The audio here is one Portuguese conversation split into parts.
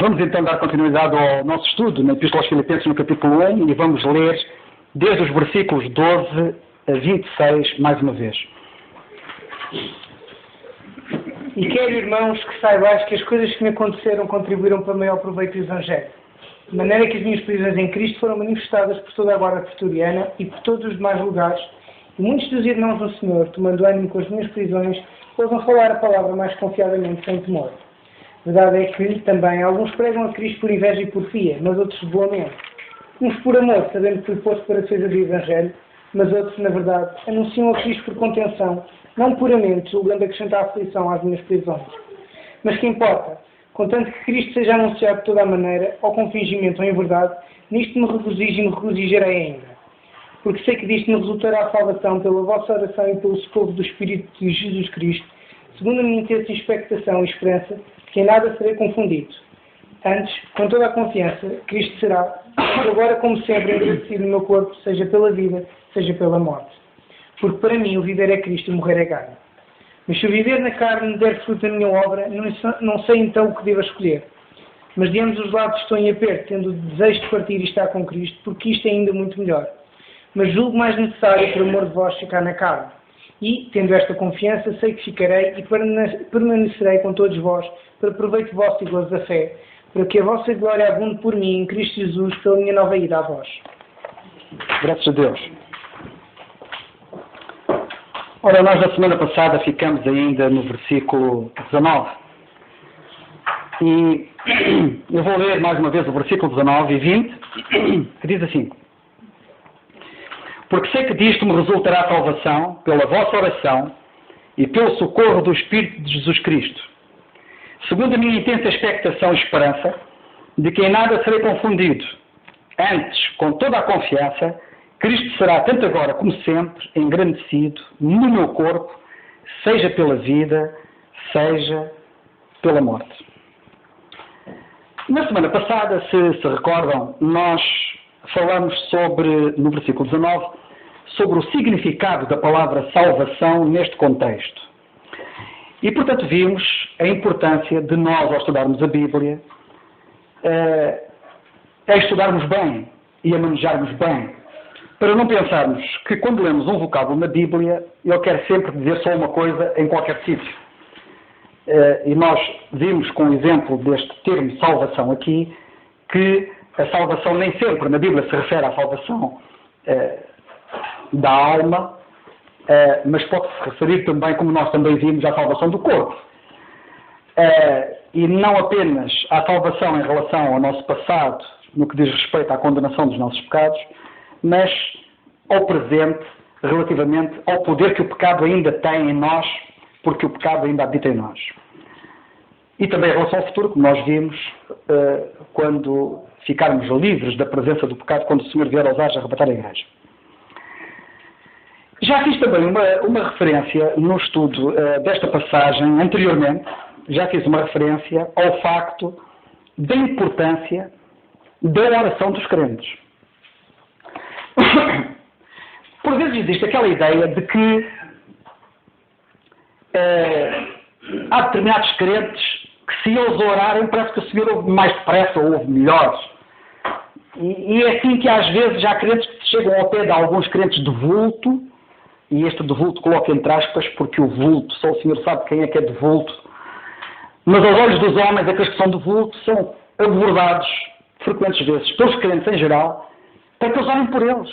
Vamos então dar continuidade ao nosso estudo na Epístola aos Filipenses, no capítulo 1, e vamos ler desde os versículos 12 a 26, mais uma vez. E quero, irmãos, que saibais que as coisas que me aconteceram contribuíram para o maior proveito do Evangelho, de maneira que as minhas prisões em Cristo foram manifestadas por toda a guarda pretoriana e por todos os demais lugares, e muitos dos irmãos do Senhor, tomando ânimo com as minhas prisões, ousam falar a palavra mais confiadamente, sem temor. Verdade é que, também, alguns pregam a Cristo por inveja e porfia, mas outros de boa mente. Uns por amor, sabendo que fui posto para a defesa do Evangelho, mas outros, na verdade, anunciam a Cristo por contenção, não puramente, julgando acrescentar aflição às minhas prisões. Mas que importa? Contanto que Cristo seja anunciado de toda a maneira, ou com fingimento ou em verdade, nisto me regozijo e me regozijarei ainda. Porque sei que disto me resultará a salvação pela vossa oração e pelo socorro do Espírito de Jesus Cristo, segundo a minha intensa expectação e esperança, que em nada serei confundido. Antes, com toda a confiança, Cristo será, agora como sempre, agradecido no meu corpo, seja pela vida, seja pela morte. Porque para mim o viver é Cristo e morrer é ganho. Mas se o viver na carne der fruto à minha obra, não sei então o que devo escolher. Mas de ambos os lados estou em aperto, tendo o desejo de partir e estar com Cristo, porque isto é ainda muito melhor. Mas julgo mais necessário, por amor de vós, ficar na carne. E, tendo esta confiança, sei que ficarei e permanecerei com todos vós, para proveito vosso e gozo da fé, para que a vossa glória abunde por mim, em Cristo Jesus, pela minha nova ida a vós. Graças a Deus. Ora, nós na semana passada ficamos ainda no versículo 19. E eu vou ler mais uma vez o versículo 19 e 20, que diz assim: Porque sei que disto me resultará salvação, pela vossa oração e pelo socorro do Espírito de Jesus Cristo, segundo a minha intensa expectação e esperança, de que em nada serei confundido. Antes, com toda a confiança, Cristo será, tanto agora como sempre, engrandecido no meu corpo, seja pela vida, seja pela morte. Na semana passada, se recordam, nós falamos no versículo 19, sobre o significado da palavra salvação neste contexto. E, portanto, vimos a importância de nós, ao estudarmos a Bíblia, estudarmos bem e a manejarmos bem, para não pensarmos que quando lemos um vocábulo na Bíblia, ele quer sempre dizer só uma coisa em qualquer sítio. E nós vimos com o exemplo deste termo salvação aqui, que a salvação nem sempre na Bíblia se refere à salvação da alma, mas pode-se referir também, como nós também vimos, à salvação do corpo. E não apenas à salvação em relação ao nosso passado, no que diz respeito à condenação dos nossos pecados, mas ao presente, relativamente ao poder que o pecado ainda tem em nós, porque o pecado ainda habita em nós. E também em relação ao futuro, como nós vimos, quando ficarmos livres da presença do pecado, quando o Senhor vier aos ares arrebatar a igreja. Já fiz também uma referência no estudo desta passagem anteriormente, já fiz uma referência ao facto da importância da oração dos crentes. Por vezes existe aquela ideia de que há determinados crentes que, se eles orarem, parece que o Senhor ouve mais depressa ou ouve melhor. E é assim que às vezes há crentes que chegam ao pé de alguns crentes de vulto, e este de vulto coloca entre aspas, porque o vulto, só o Senhor sabe quem é que é de vulto, mas aos olhos dos homens, aqueles que são de vulto, são abordados frequentes vezes pelos crentes em geral, para que eles orem por eles.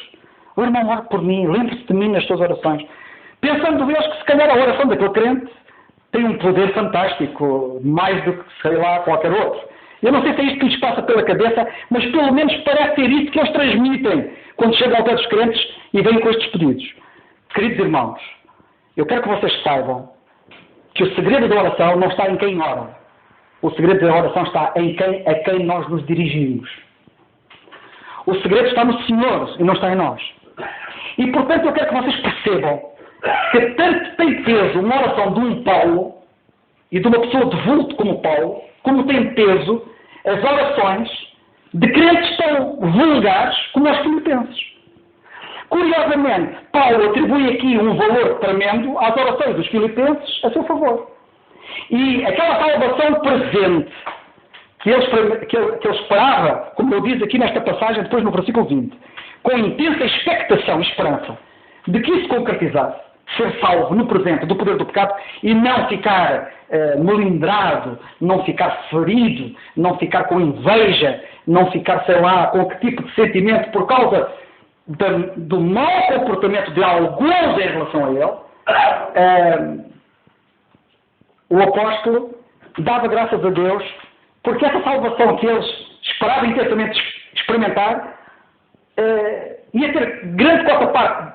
O irmão, ore por mim, lembre-se de mim nas suas orações. Pensando eles que se calhar a oração daquele crente tem um poder fantástico, mais do que, sei lá, qualquer outro. Eu não sei se é isto que lhes passa pela cabeça, mas pelo menos parece ser isto que eles transmitem quando chegam ao pé dos crentes e vêm com estes pedidos. Queridos irmãos, eu quero que vocês saibam que o segredo da oração não está em quem ora. O segredo da oração está a quem nós nos dirigimos. O segredo está no Senhor e não está em nós. E, portanto, eu quero que vocês percebam que tanto tem peso uma oração de um Paulo e de uma pessoa de vulto como Paulo, como tem peso as orações de crentes tão vulgares como os filipenses. Curiosamente, Paulo atribui aqui um valor tremendo às orações dos filipenses a seu favor. E aquela salvação presente que ele esperava, como ele diz aqui nesta passagem, depois no versículo 20, com intensa expectação e esperança de que isso concretizasse, ser salvo no presente do poder do pecado e não ficar melindrado, não ficar ferido, não ficar com inveja, não ficar, sei lá, com que tipo de sentimento por causa do mau comportamento de alguns em relação a ele. O apóstolo dava graças a Deus porque essa salvação que eles esperavam intensamente experimentar ia ter grande quarta-parte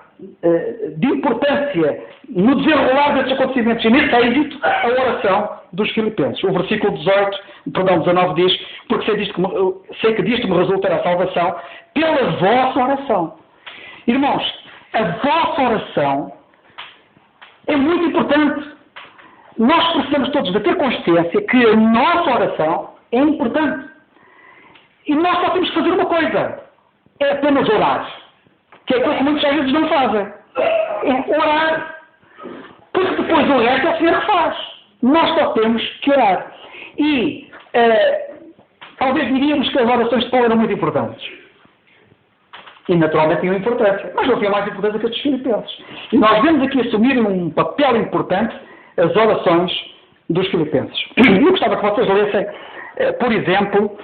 de importância no desenrolar desses acontecimentos e nesse êxito a oração dos filipenses. O versículo 19 diz, porque sei que disto me resultará a salvação pela vossa oração. Irmãos, a vossa oração é muito importante. Nós precisamos todos de ter consciência que a nossa oração é importante. E nós só temos que fazer uma coisa. É apenas orar. Que é coisa que muitas vezes não fazem. É orar. Porque depois o resto é o Senhor que faz. Nós só temos que orar. E talvez diríamos que as orações de Paulo eram muito importantes. E naturalmente tinham importância. Mas não tinham mais importância que as dos filipenses. E nós vemos aqui assumirem um papel importante as orações dos filipenses. Eu gostava que vocês lessem, por exemplo,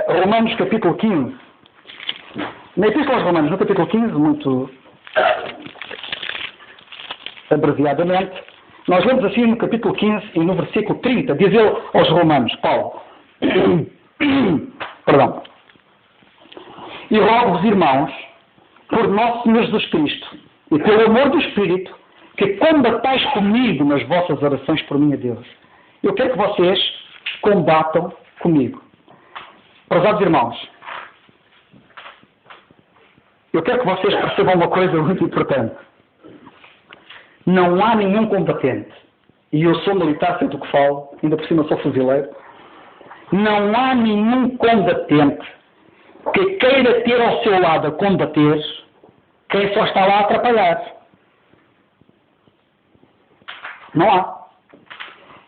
Romanos capítulo 15. Na Epístola aos Romanos, no capítulo 15, muito abreviadamente, nós lemos assim no capítulo 15 e no versículo 30, diz ele aos Romanos, Paulo, perdão, e rogo-vos, irmãos, por nosso Senhor Jesus Cristo e pelo amor do Espírito, que combatais comigo nas vossas orações por mim a Deus. Eu quero que vocês combatam comigo. Prezados irmãos, eu quero que vocês percebam uma coisa muito importante. Não há nenhum combatente, e eu sou militar, sei do que falo, ainda por cima sou fuzileiro, não há nenhum combatente que queira ter ao seu lado a combater quem só está lá a atrapalhar. Não há.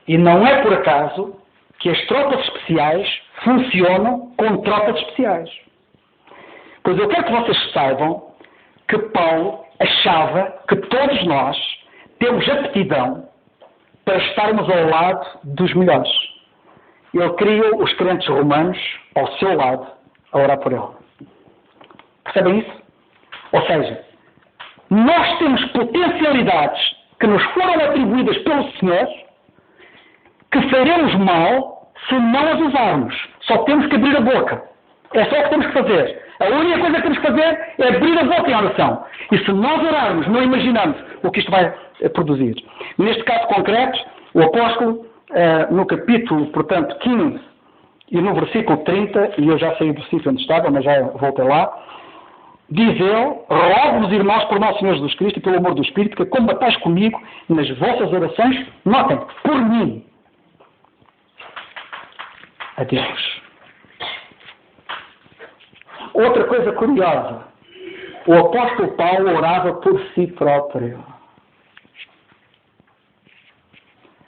E não é por acaso que as tropas especiais funcionam com tropas especiais. Pois eu quero que vocês saibam que Paulo achava que todos nós temos aptidão para estarmos ao lado dos melhores. Ele queria os crentes romanos ao seu lado a orar por ele. Percebem isso? Ou seja, nós temos potencialidades que nos foram atribuídas pelo Senhor que faremos mal se não as usarmos. Só temos que abrir a boca. É só o que temos que fazer. A única coisa que temos que fazer é abrir a boca em oração. E se nós orarmos, não imaginamos o que isto vai produzir. Neste caso concreto, o apóstolo, no capítulo, portanto, 15 e no versículo 30, e eu já saí do sítio onde estava, mas já voltei lá, diz ele, rogo-vos, irmãos, por nosso Senhor Jesus Cristo e pelo amor do Espírito, que combatais comigo nas vossas orações, notem, por mim. A Deus. Outra coisa curiosa, o apóstolo Paulo orava por si próprio.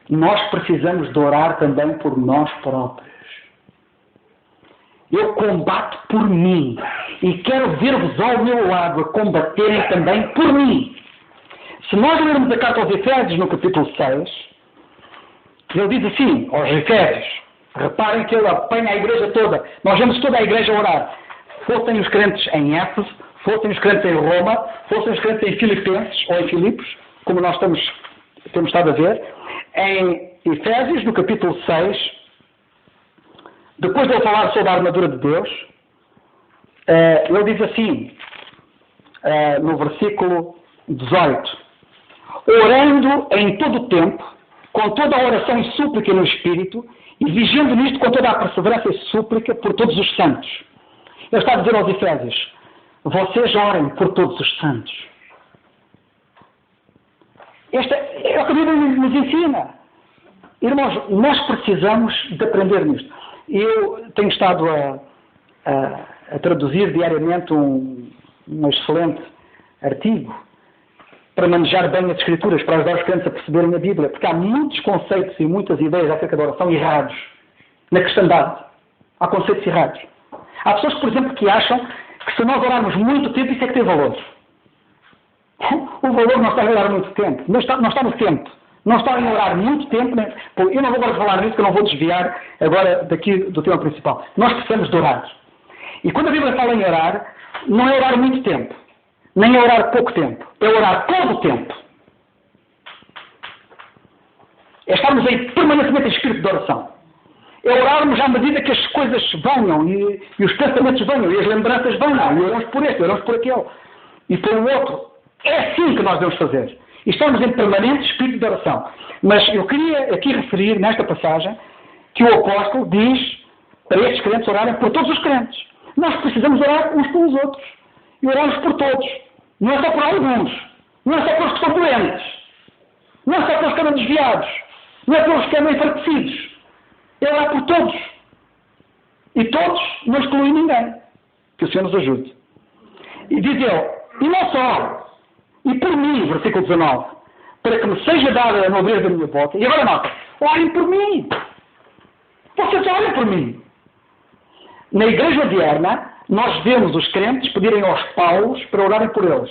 Nós precisamos de orar também por nós próprios. Eu combato por mim e quero ver-vos ao meu lado a combaterem também por mim. Se nós lermos a carta aos Efésios no capítulo 6, ele diz assim, aos Efésios, reparem que ele apanha a igreja toda, nós vemos toda a igreja a orar. Fossem os crentes em Éfeso, fossem os crentes em Roma, fossem os crentes em Filipenses ou em Filipos, como nós temos estado a ver, em Efésios, no capítulo 6, depois de ele falar sobre a armadura de Deus, ele diz assim, no versículo 18, orando em todo o tempo, com toda a oração e súplica no Espírito, e vigiando nisto com toda a perseverança e súplica por todos os santos. Ele está a dizer aos Efésios, vocês orem por todos os santos. Esta é o que a Bíblia nos ensina. Irmãos, nós precisamos de aprender nisto. Eu tenho estado a traduzir diariamente um excelente artigo para manejar bem as Escrituras, para ajudar os crentes a perceberem a Bíblia, porque há muitos conceitos e muitas ideias acerca da oração errados. na cristandade. Há conceitos errados. Há pessoas, por exemplo, que acham que se nós orarmos muito tempo, isso é que tem valor. O valor não está em orar muito tempo. Não está no tempo. Não está em orar muito tempo. Né? Eu não vou agora falar nisso, que eu não vou desviar agora daqui do tema principal. Nós precisamos de orar. E quando a Bíblia fala em orar, não é orar muito tempo. Nem é orar pouco tempo. É orar todo o tempo. É estarmos aí permanentemente em espírito de oração. É orarmos à medida que as coisas venham e os pensamentos venham e as lembranças venham. E oramos por este, oramos por aquele. E pelo outro. É assim que nós devemos fazer. E estamos em permanente espírito de oração. Mas eu queria aqui referir, nesta passagem, que o apóstolo diz para estes crentes orarem por todos os crentes. Nós precisamos orar uns pelos outros. E orarmos por todos. Não é só por alguns. Não é só pelos que estão doentes. Não é só pelos que andam desviados. Não é pelos que andam enfraquecidos. É orar por todos. E todos não excluem ninguém. Que o Senhor nos ajude. E diz ele, e não só, e por mim, versículo 19, para que me seja dada a nobreza da minha boca. E agora nota, orem por mim. Vocês orem por mim. Na igreja odierna, nós vemos os crentes pedirem aos Paulos para orarem por eles.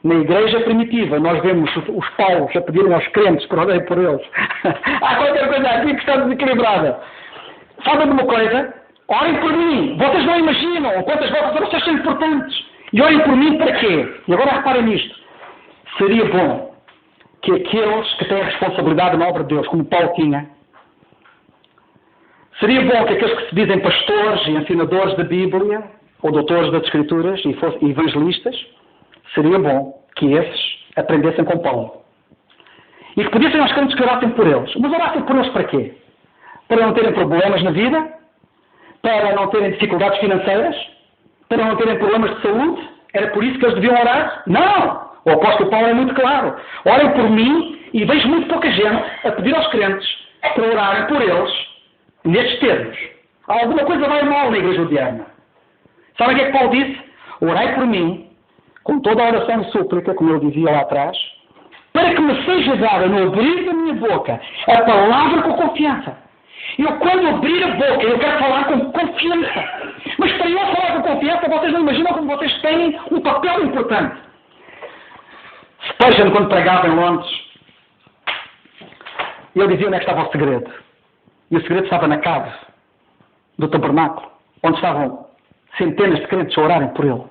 Na igreja primitiva, nós vemos os Paulos a pedirem aos crentes para orarem por eles. Há qualquer coisa aqui que está desequilibrada. Sabem de uma coisa? Orem por mim. Vocês não imaginam quantas vossas orações são importantes. E orem por mim para quê? E agora reparem nisto. Seria bom que aqueles que têm responsabilidade na obra de Deus, como Paulo tinha, seria bom que aqueles que se dizem pastores e ensinadores da Bíblia, ou doutores das Escrituras e evangelistas, seria bom que esses aprendessem com Paulo. E que pedissem aos crentes que orassem por eles. Mas orassem por eles para quê? Para não terem problemas na vida? Para não terem dificuldades financeiras? Para não terem problemas de saúde? Era por isso que eles deviam orar? Não! O apóstolo Paulo é muito claro. Orem por mim, e vejo muito pouca gente a pedir aos crentes para orarem por eles nestes termos. Alguma coisa vai mal na igreja odierna. Sabem o que é que Paulo disse? Orai por mim, com toda a oração e súplica, como eu dizia lá atrás, para que me seja dada no abrir da minha boca a palavra com confiança. Eu, quando abrir a boca, eu quero falar com confiança. Mas para eu falar com confiança, vocês não imaginam como vocês têm um papel importante. Spurgeon, quando pregava em Londres, ele dizia onde é que estava o segredo. E o segredo estava na cave do tabernáculo, onde estavam centenas de crentes a orarem por ele.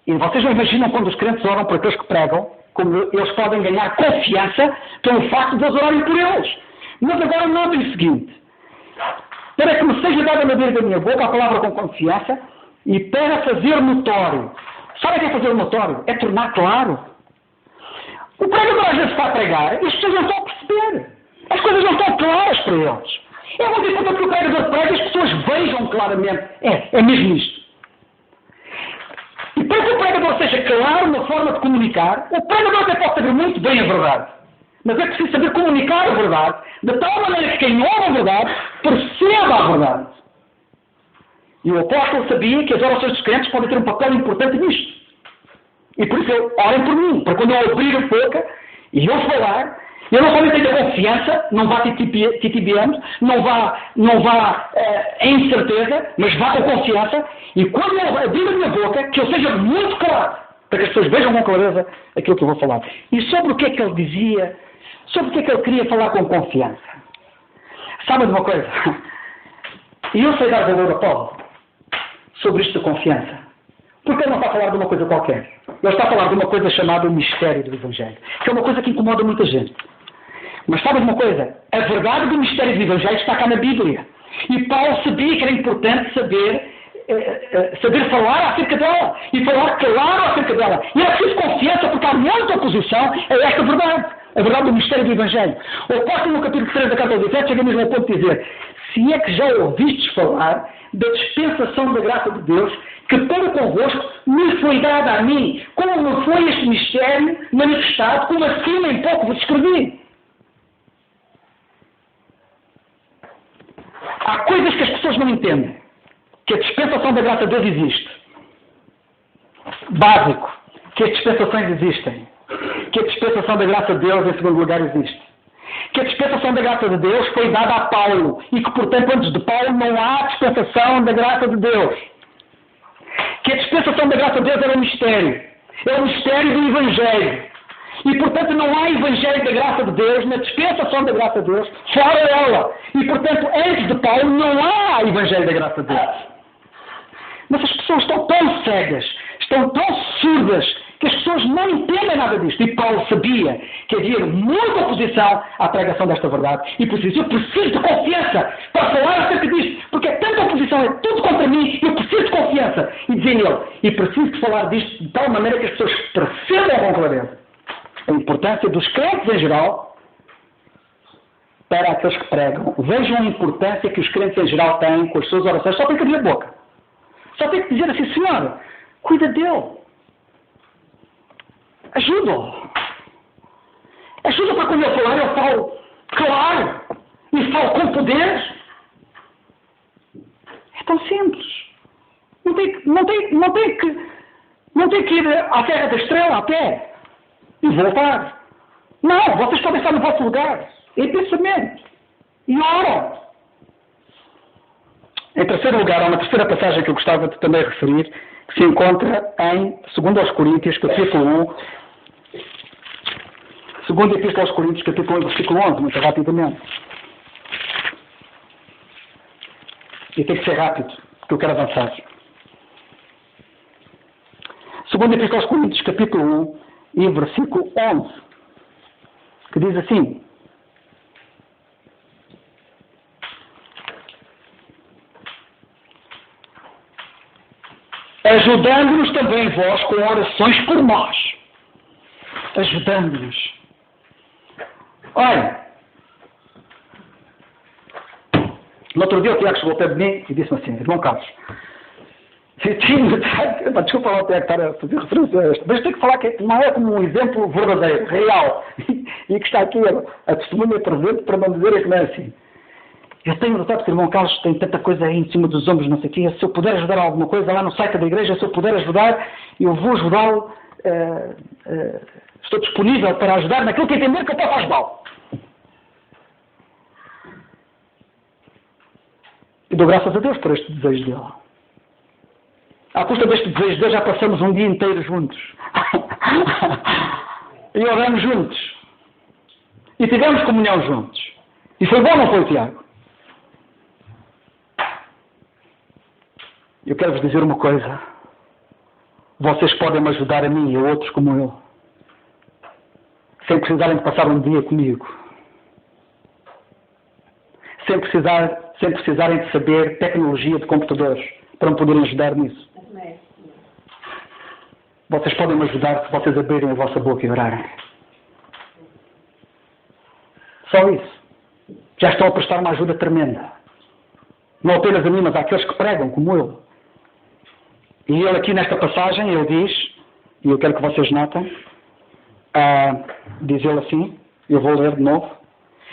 E vocês não imaginam quando os crentes oram por aqueles que pregam, como eles podem ganhar confiança pelo facto de eles orarem por eles. Mas agora notem o seguinte, para que me seja dada na beira da minha boca a palavra com confiança e para fazer notório. Sabe o que é fazer notório? É tornar claro. O pregador às vezes está a pregar e as pessoas não estão a perceber. As coisas não estão claras para eles. É muito importante que o pregador pregue e as pessoas vejam claramente. É mesmo isto. E para que o pregador seja claro na forma de comunicar, o pregador até pode saber muito bem a verdade. Mas é preciso saber comunicar a verdade, de tal maneira que quem ouve a verdade perceba a verdade. E o apóstolo sabia que as orações dos crentes podem ter um papel importante nisto. E por isso eu orem por mim, para quando eu abrir a boca e eu falar, eu não somente tenho confiança, não vá titibeando, não vá em incerteza, mas vá com confiança, e quando eu abrir a minha boca, que eu seja muito claro, para que as pessoas vejam com clareza aquilo que eu vou falar. E sobre o que é que ele dizia, sobre o que é que ele queria falar com confiança. Sabem de uma coisa? E eu sei dar valor a Paulo sobre isto de confiança. Porque ele não está a falar de uma coisa qualquer. Ele está a falar de uma coisa chamada o mistério do Evangelho. Que é uma coisa que incomoda muita gente. Mas sabem de uma coisa? A verdade do mistério do Evangelho está cá na Bíblia. E Paulo sabia que era importante saber falar acerca dela. E falar claro acerca dela. E é preciso confiança porque há muita oposição a esta verdade. A verdade do mistério do Evangelho. O apóstolo no capítulo 3 da carta aos Efésios chega mesmo ao ponto de dizer: se é que já ouvistes falar da dispensação da graça de Deus, que para convosco me foi dada a mim, como me foi este mistério manifestado, como acima em pouco vos escrevi. Há coisas que as pessoas não entendem. Que a dispensação da graça de Deus existe. Básico. Que as dispensações existem. Que a dispensação da graça de Deus, em segundo lugar, existe. que a dispensação da graça de Deus foi dada a Paulo e que, portanto, antes de Paulo não há dispensação da graça de Deus. Que a dispensação da graça de Deus era um mistério. É o mistério do Evangelho. E, portanto, não há Evangelho da graça de Deus na dispensação da graça de Deus fora ela. E, portanto, antes de Paulo não há Evangelho da graça de Deus. Mas as pessoas estão tão cegas, estão tão surdas, que as pessoas não entendem nada disto. E Paulo sabia que havia muita oposição à pregação desta verdade. E por isso eu preciso de confiança para falar acerca disto. Porque é tanta oposição, é tudo contra mim, eu preciso de confiança. E dizia ele, e preciso de falar disto de tal maneira que as pessoas percebam com clareza a importância dos crentes em geral para aqueles que pregam. Vejam a importância que os crentes em geral têm com as suas orações. Só tem que abrir a boca. Só tem que dizer assim, Senhor, cuida dele. Ajuda-o. Ajuda para quando eu falar, eu falo claro. E falo com poder. É tão simples. Não tem que ir à Serra da Estrela a pé e voltar. Não, vocês podem estar no vosso lugar. Em pensamento. E oram. Em terceiro lugar, há uma terceira passagem que eu gostava de também referir, que se encontra em 2 Coríntios, capítulo 1. 2 Epístola aos Coríntios, capítulo 1, versículo 11, muito rapidamente. E tem que ser rápido, porque eu quero avançar. 2 Epístola aos Coríntios, capítulo 1, e versículo 11, que diz assim: ajudando-nos também vós com orações por nós. Ajudando-nos. Olha, no outro dia o Tiago chegou até de mim e disse-me assim, irmão Carlos, desculpa lá até estar a fazer referência a esta, mas tenho que falar que não é como um exemplo verdadeiro, real, e que está aqui a testemunha presente para não dizer que não é assim. Eu tenho notado que o irmão Carlos tem tanta coisa aí em cima dos ombros, não sei o quê. Se eu puder ajudar alguma coisa lá no site da igreja, se eu puder ajudar, eu vou ajudá-lo. Estou disponível para ajudar naquilo que entender que eu posso ajudá-lo. E dou graças a Deus por este desejo dele. À custa deste desejo dele já passamos um dia inteiro juntos. E oramos juntos. E tivemos comunhão juntos. E foi bom, não foi, Tiago? Eu quero vos dizer uma coisa. Vocês podem me ajudar a mim e a outros como eu. Sem precisarem de passar um dia comigo. Sem precisarem de saber tecnologia de computadores para me poderem ajudar nisso. Vocês podem me ajudar se vocês abrirem a vossa boca e orarem. Só isso. Já estão a prestar uma ajuda tremenda. Não apenas a mim, mas àqueles que pregam, como eu. E ele aqui nesta passagem, ele diz, e eu quero que vocês notem, diz ele assim, eu vou ler de novo,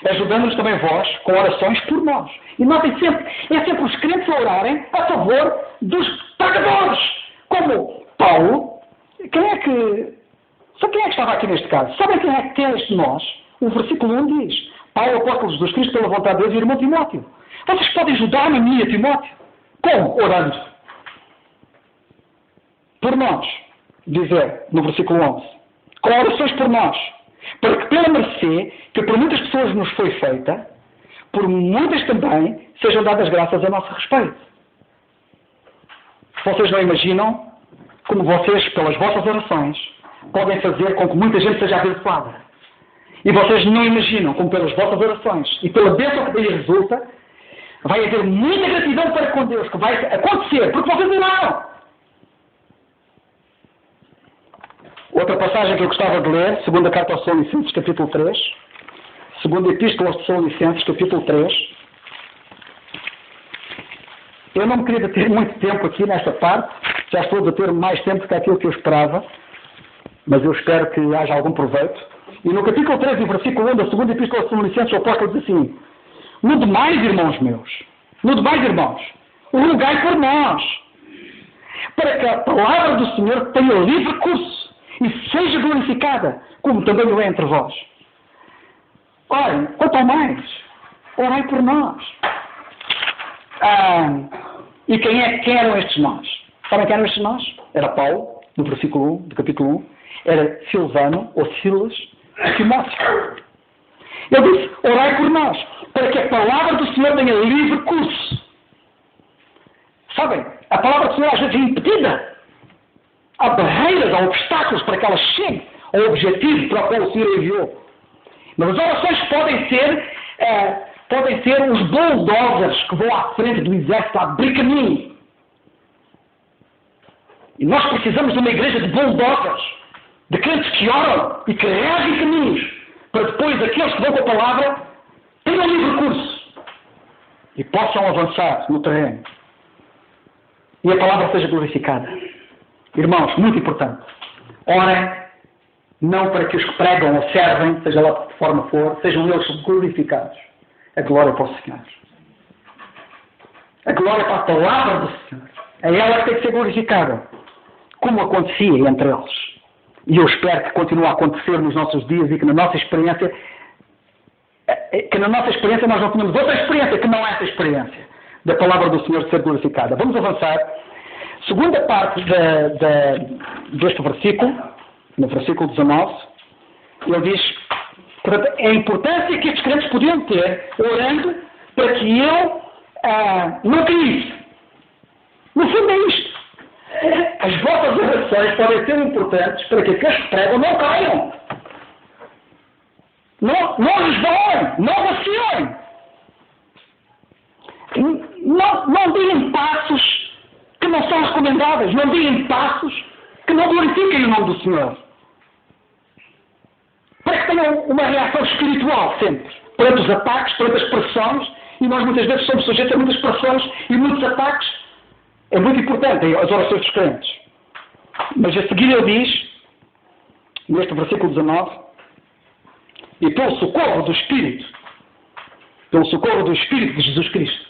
ajudando-nos também vós com orações por nós. E notem sempre, é sempre os crentes a orarem a favor dos pecadores. Como Paulo, quem é que estava aqui neste caso? Sabem quem é este nós? O versículo 1 diz, Paulo, apóstolo de Jesus Cristo, pela vontade de Deus, e irmão Timóteo. Vocês podem ajudar-me a mim e a Timóteo? Como? Orando. Por nós, dizer no versículo 11, com orações por nós, para que pela mercê, que por muitas pessoas nos foi feita, por muitas também sejam dadas graças a nosso respeito. Vocês não imaginam como vocês, pelas vossas orações, podem fazer com que muita gente seja abençoada. E vocês não imaginam como pelas vossas orações e pela bênção que daí resulta, vai haver muita gratidão para com Deus, que vai acontecer, porque vocês oraram. Outra passagem que eu gostava de ler, segunda carta aos Tessalonicenses, capítulo 3. Segunda epístola aos Tessalonicenses, capítulo 3. Eu não me queria deter muito tempo aqui nesta parte, já estou a deter mais tempo que aquilo que eu esperava, mas eu espero que haja algum proveito. E no capítulo 3, no versículo 1 da segunda epístola aos Tessalonicenses, o apóstolo diz assim, no demais, irmãos meus, rogai por nós, para que a palavra do Senhor tenha livre curso, e seja glorificada, como também o é entre vós. Olhem, quanto ao mais, orem por nós. E quem eram estes nós? Sabem quem eram estes nós? Era Paulo, no versículo 1, do capítulo 1. Era Silvano, ou Silas, e Timóteo. Ele disse, orai por nós, para que a palavra do Senhor tenha livre curso. Sabem, a palavra do Senhor às vezes é impedida. Há barreiras, há obstáculos para que ela chegue ao objetivo para o qual o Senhor enviou. Mas as orações podem ser os bulldozers que vão à frente do exército a abrir caminho. E nós precisamos de uma igreja de bulldozers, de crentes que oram e que reagem caminhos, para depois aqueles que vão com a palavra tenham livre curso e possam avançar no terreno. E a palavra seja glorificada. Irmãos, muito importante. Orem, não para que os que pregam ou servem, seja lá de que forma for, sejam eles glorificados. A glória para o Senhor. A glória para a palavra do Senhor. É ela que tem que ser glorificada. Como acontecia entre eles. E eu espero que continue a acontecer nos nossos dias e que na nossa experiência nós não tenhamos outra experiência que não essa experiência da palavra do Senhor ser glorificada. Vamos avançar. Segunda parte deste versículo, no versículo 19, ele diz, portanto, a importância que estes crentes podiam ter orando para que eu não caísse. No fundo é isto. As vossas orações podem ser importantes para que aqueles que pregam não caiam. Não resvalem, não vacilem. Não deem passos que não são recomendáveis. Não deem passos que não glorifiquem o nome do Senhor. Para que tenham uma reação espiritual sempre. Perante os ataques, perante as pressões. E nós muitas vezes somos sujeitos a muitas pressões e muitos ataques. É muito importante as orações dos crentes. Mas a seguir ele diz, neste versículo 19, e pelo socorro do Espírito de Jesus Cristo,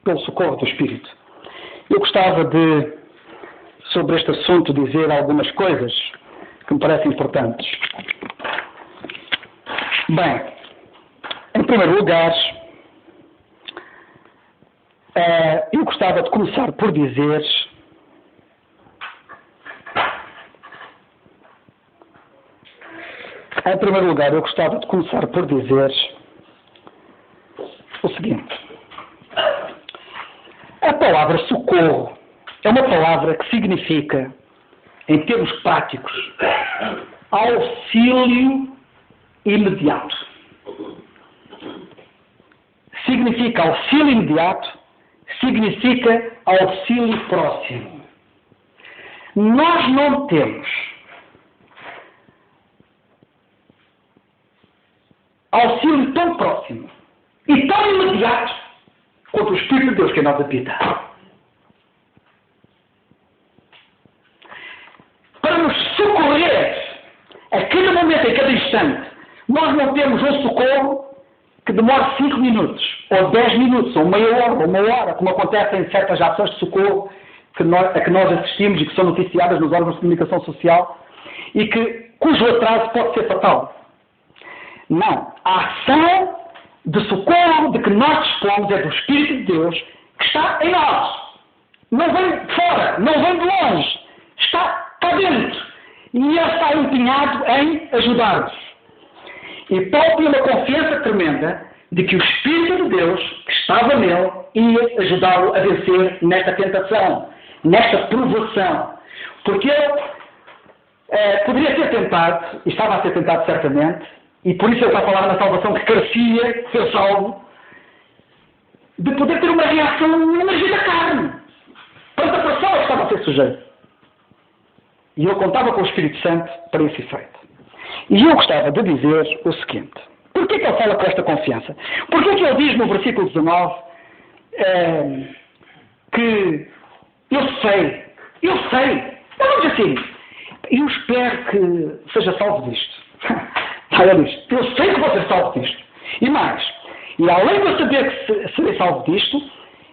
pelo socorro do Espírito. Eu gostava de, sobre este assunto, dizer algumas coisas que me parecem importantes. Bem, em primeiro lugar, eu gostava de começar por dizer o seguinte. A palavra socorro é uma palavra que significa, em termos práticos, auxílio imediato. Significa auxílio imediato, significa auxílio próximo. Nós não temos auxílio tão próximo e tão imediato quanto o Espírito de Deus que em nós habita. Para nos socorrer a cada momento, a cada instante, nós não temos um socorro que demore 5 minutos, ou 10 minutos, ou meia hora, ou uma hora, como acontece em certas ações de socorro a que nós assistimos e que são noticiadas nos órgãos de comunicação social e cujo atraso pode ser fatal. Não. A ação de socorro de que nós dispomos é do Espírito de Deus que está em nós. Não vem de fora, não vem de longe. Está cá dentro. E Ele está empenhado em ajudar-nos. E Paulo tinha uma confiança tremenda de que o Espírito de Deus, que estava nele, ia ajudá-lo a vencer nesta tentação, nesta provação. Porque ele poderia ser tentado, e estava a ser tentado certamente, e por isso ele está a falar na salvação que carecia ser salvo, de poder ter uma reação na energia da carne, perante a pressão a que estava a ser sujeito. E ele contava com o Espírito Santo para esse efeito. E eu gostava de dizer o seguinte. Porquê que ele fala com esta confiança? Porquê que ele diz no versículo 19 que eu sei. Não diz assim. Eu espero que seja salvo disto. Ele diz, eu sei que vou ser salvo disto. E mais, e além de eu saber que serei salvo disto,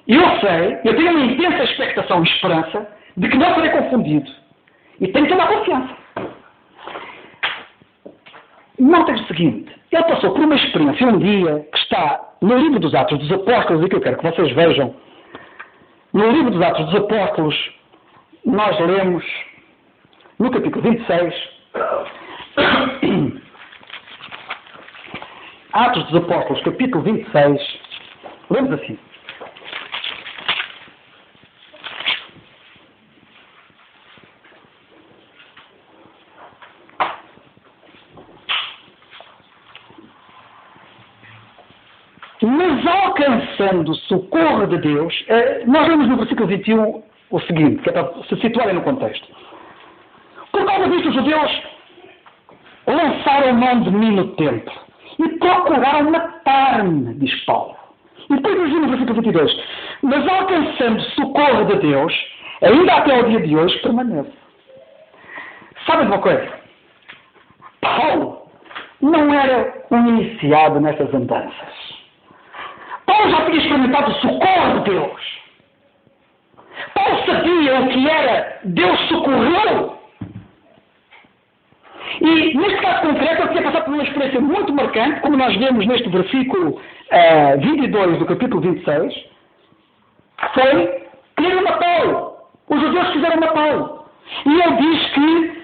eu tenho uma intensa expectação e esperança de que não serei confundido. E tenho toda a confiança. Nota o seguinte, Ele passou por uma experiência um dia que está no livro dos Atos dos Apóstolos, e que eu quero que vocês vejam. No livro dos Atos dos Apóstolos, nós lemos, no capítulo 26, Atos dos Apóstolos, capítulo 26, lemos assim. Mas alcançando o socorro de Deus, nós lemos no versículo 21 o seguinte, que é para se situarem no contexto. Por causa disso, os judeus lançaram mão de mim no templo e procuraram matar-me, diz Paulo. E depois diz no versículo 22, mas alcançando o socorro de Deus, ainda até ao dia de hoje permanece. Sabem uma coisa? Paulo não era um iniciado nessas andanças. Paulo já tinha experimentado o socorro de Deus. Paulo sabia o que era Deus socorreu. E neste caso concreto ele tinha passado por uma experiência muito marcante, como nós vemos neste versículo 22 do capítulo 26, foi querer matá-lo. Os judeus quiseram matá-lo. E ele diz que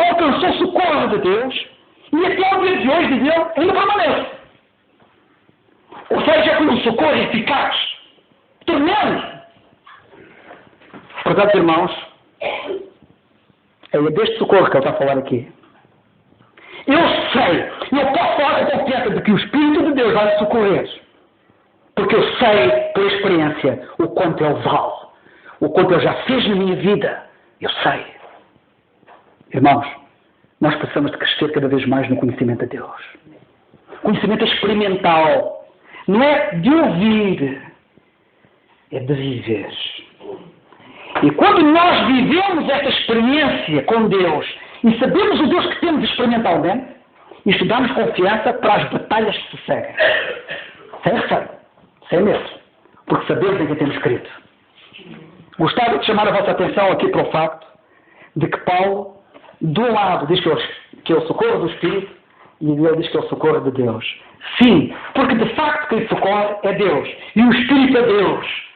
alcançou o socorro de Deus e até ao dia de hoje, diz ele, ainda permanece. Ou seja, foi um socorro eficaz, tremendo. Portanto, irmãos, é deste socorro que ele está a falar aqui. Eu posso falar com confiança de que o Espírito de Deus vai socorrer. Porque eu sei, pela experiência, o quanto ele vale. O quanto ele já fez na minha vida. Eu sei. Irmãos, nós precisamos de crescer cada vez mais no conhecimento de Deus. Conhecimento experimental. Não é de ouvir, é de viver. E quando nós vivemos esta experiência com Deus e sabemos o Deus que temos experimentalmente, isto dá-nos confiança para as batalhas que se seguem. Sem receio, sem medo, porque sabemos em que temos crido. Gostava de chamar a vossa atenção aqui para o facto de que Paulo, de um lado, diz que é o socorro do Espírito e ele diz que é o socorro de Deus. Sim, porque de facto quem socorre é Deus e o Espírito é Deus.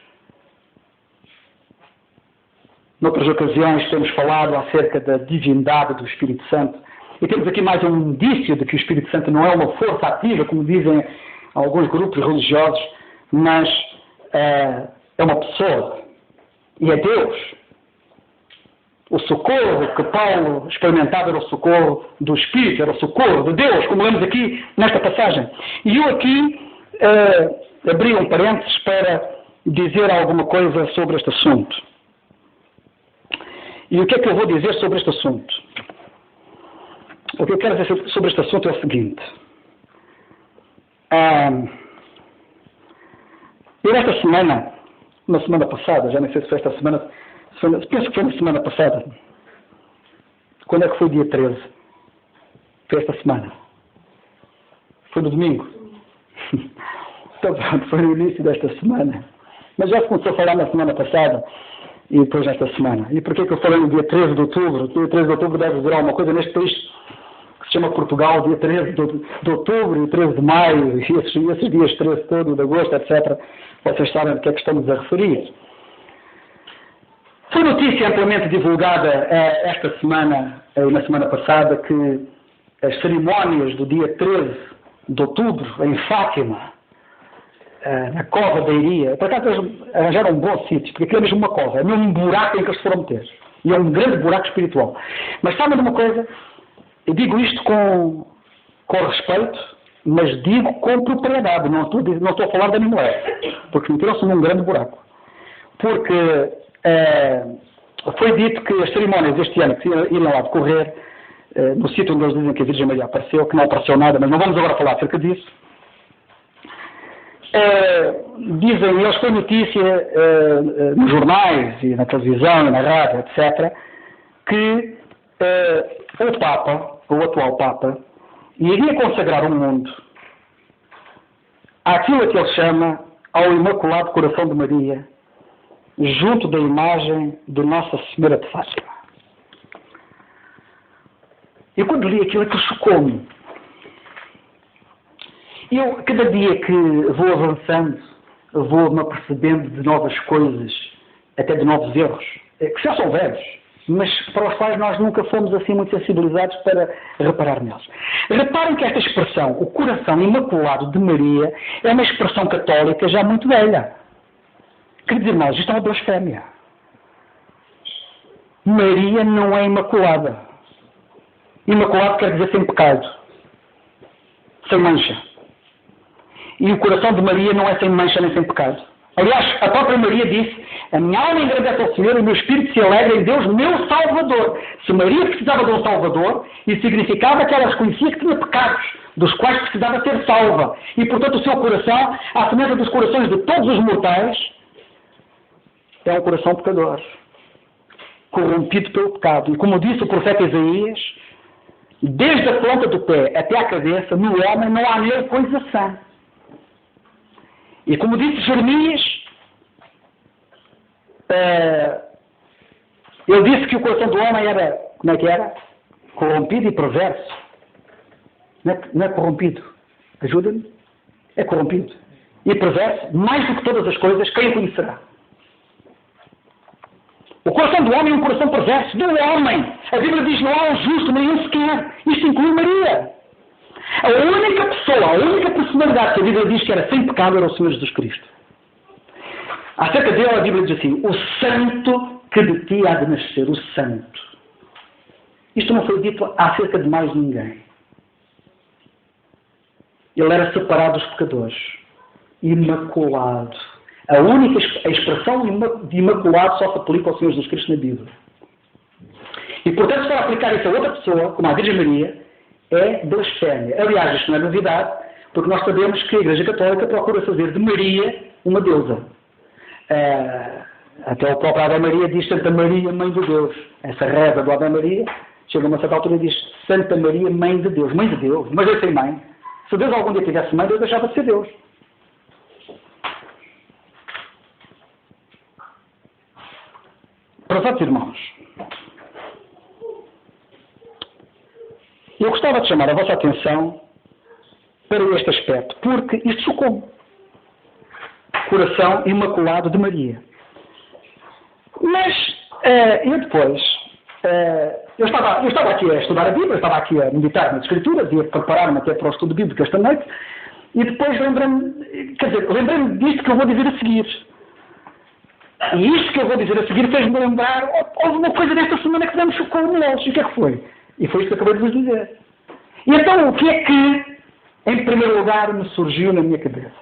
Noutras ocasiões temos falado acerca da divindade do Espírito Santo e temos aqui mais um indício de que o Espírito Santo não é uma força ativa, como dizem alguns grupos religiosos, mas é uma pessoa e é Deus. O socorro que Paulo experimentava era o socorro do Espírito, era o socorro de Deus, como lemos aqui nesta passagem. E eu aqui abri um parênteses para dizer alguma coisa sobre este assunto. E o que é que eu vou dizer sobre este assunto? O que eu quero dizer sobre este assunto é o seguinte. Eu esta semana, na semana passada, já nem sei se foi esta semana, penso que foi na semana passada. Quando é que foi o dia 13? Foi esta semana. Foi no domingo. Então, foi no início desta semana. Mas já se começou a falar na semana passada e depois nesta semana. E porquê que eu falei no dia 13 de outubro? O dia 13 de outubro deve durar uma coisa neste país que se chama Portugal, dia 13 de outubro e 13 de maio, e esses dias 13 todo, de agosto, etc. Vocês sabem do que é que estamos a referir. Foi notícia amplamente divulgada esta semana e na semana passada que as cerimónias do dia 13 de outubro, em Fátima, na cova da Iria, por acaso eles arranjaram um bom sítio, porque aquilo é mesmo uma cova, é mesmo um buraco em que eles se foram meter. E é um grande buraco espiritual. Mas sabem de uma coisa? Eu digo isto com respeito, mas digo com propriedade. Não estou a falar da minha mulher, porque meteram-se num grande buraco. Porque foi dito que as cerimónias deste ano que iam lá decorrer, no sítio onde eles dizem que a Virgem Maria apareceu, que não apareceu nada, mas não vamos agora falar acerca disso. Dizem eles, foi notícia nos jornais e na televisão e na rádio, etc., que o Papa, o atual Papa, iria consagrar o mundo àquilo que ele chama ao Imaculado Coração de Maria, junto da imagem de Nossa Senhora de Fátima. E quando li aquilo chocou-me. Eu, cada dia que vou avançando, vou-me apercebendo de novas coisas, até de novos erros, que já são velhos, mas para os quais nós nunca fomos assim muito sensibilizados para reparar neles. Reparem que esta expressão, o coração imaculado de Maria, é uma expressão católica já muito velha. Queridos irmãos, isto é uma blasfémia. Maria não é imaculada. Imaculado quer dizer sem pecado, sem mancha. E o coração de Maria não é sem mancha nem sem pecado. Aliás, a própria Maria disse: a minha alma engrandece ao Senhor e o meu espírito se alegra em Deus, meu Salvador. Se Maria precisava de um Salvador, isso significava que ela reconhecia que tinha pecados, dos quais precisava ser salva. E, portanto, o seu coração, à semelhança dos corações de todos os mortais, é um coração pecador, corrompido pelo pecado. E como disse o profeta Isaías, desde a planta do pé até à cabeça, no homem não há nele coisa sã. E como disse Jeremias, ele disse que o coração do homem era, como é que era? Corrompido e perverso. Não é corrompido. Ajuda-me. É corrompido. E perverso, mais do que todas as coisas, quem o conhecerá? O coração do homem é um coração perverso. Do homem. A Bíblia diz: não há um justo, nenhum sequer. Isto inclui Maria. A única pessoa, a única personalidade que a Bíblia diz que era sem pecado era o Senhor Jesus Cristo. Acerca dele, a Bíblia diz assim: o santo que de ti há de nascer, o santo. Isto não foi dito acerca de mais ninguém. Ele era separado dos pecadores. Imaculado. A única expressão de imaculado só se aplica ao Senhor Jesus Cristo na Bíblia. E, portanto, se for aplicar isso a outra pessoa, como a Virgem Maria, é blasfémia. Aliás, isto não é novidade, porque nós sabemos que a Igreja Católica procura fazer de Maria uma deusa. Até o próprio Ave Maria diz Santa Maria, Mãe de Deus. Essa reza do Ave Maria chega a uma certa altura e diz Santa Maria, Mãe de Deus. Mãe de Deus? Mas eu sei mãe. Se Deus algum dia tivesse mãe, Deus deixava de ser Deus. Prezados irmãos, eu gostava de chamar a vossa atenção para este aspecto, porque isto chocou-me. Coração imaculado de Maria. Mas, eu depois, eu estava aqui a estudar a Bíblia, eu estava aqui a meditar nas Escrituras e a preparar-me até para o estudo bíblico esta noite, e depois lembrei-me disto que eu vou dizer a seguir. E isto que eu vou dizer a seguir fez-me lembrar, houve uma coisa desta semana que me chocou neles. E o que é que foi? E foi isto que eu acabei de vos dizer. E então, o que é que, em primeiro lugar, me surgiu na minha cabeça?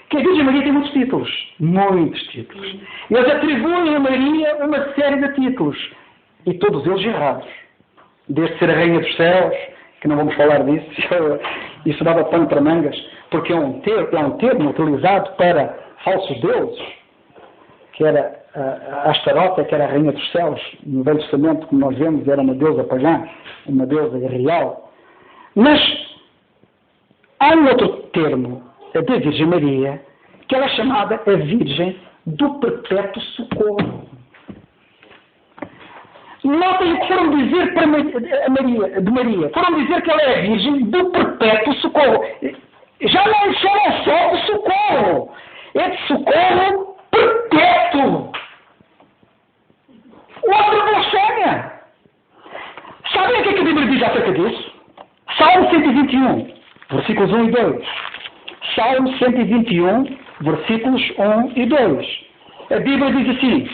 Que a Virgem Maria tem muitos títulos. Muitos títulos. Eles atribuem a Maria uma série de títulos. E todos eles errados. Desde ser a Rainha dos Céus, que não vamos falar disso, isso dava pano para mangas, porque é um termo utilizado para falsos deuses, que era a Astarota, que era a Rainha dos Céus, no Velho Testamento, como nós vemos, era uma deusa pagã, uma deusa irreal. Mas há um outro termo da Virgem Maria, que ela é chamada a Virgem do Perpétuo Socorro. Notem o que foram dizer para de Maria. Foram dizer que ela é a Virgem do Perpétuo Socorro. Já não chama só de socorro. É de socorro perpétuo. Outra blasfémia. Sabem o que a Bíblia diz acerca disso? Salmo 121, versículos 1 e 2. Salmo 121, versículos 1 e 2. A Bíblia diz assim: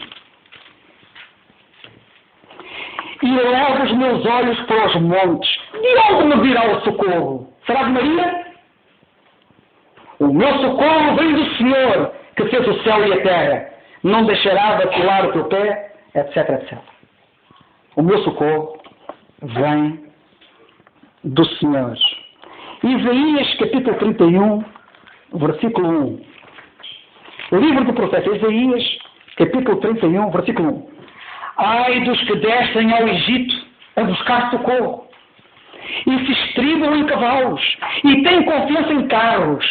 e elevo os meus olhos para os montes, de onde me virá o socorro? Será de Maria? O meu socorro vem do Senhor, que fez o céu e a terra. Não deixará vacilar o teu pé, etc, etc. O meu socorro vem do Senhor. Isaías, capítulo 31, versículo 1. O livro do profeta Isaías, capítulo 31, versículo 1. Ai dos que descem ao Egito a buscar socorro, e se estribam em cavalos, e têm confiança em carros,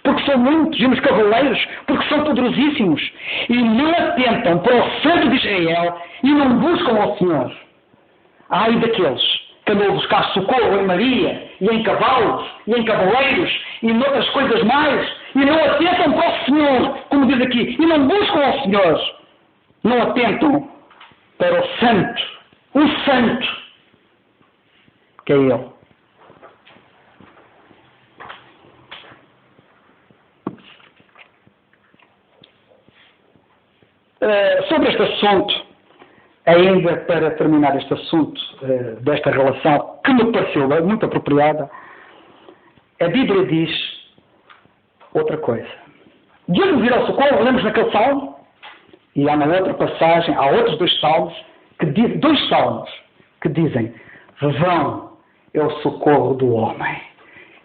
porque são muitos, e nos cavaleiros, porque são poderosíssimos, e não atentam para o Santo de Israel, e não buscam ao Senhor. Ai daqueles que que andou a buscar socorro em Maria, e em cavalos, e em cavaleiros, e noutras coisas mais, e não atentam para o Senhor, como diz aqui, e não buscam ao Senhor. Não atentam para o Santo, que é Ele. Sobre este assunto, ainda para terminar este assunto desta relação, que me pareceu muito apropriada, a Bíblia diz outra coisa. Deus nos virá ao socorro, lemos naquele salmo, e há na outra passagem, há outros dois salmos que dizem: vão é o socorro do homem.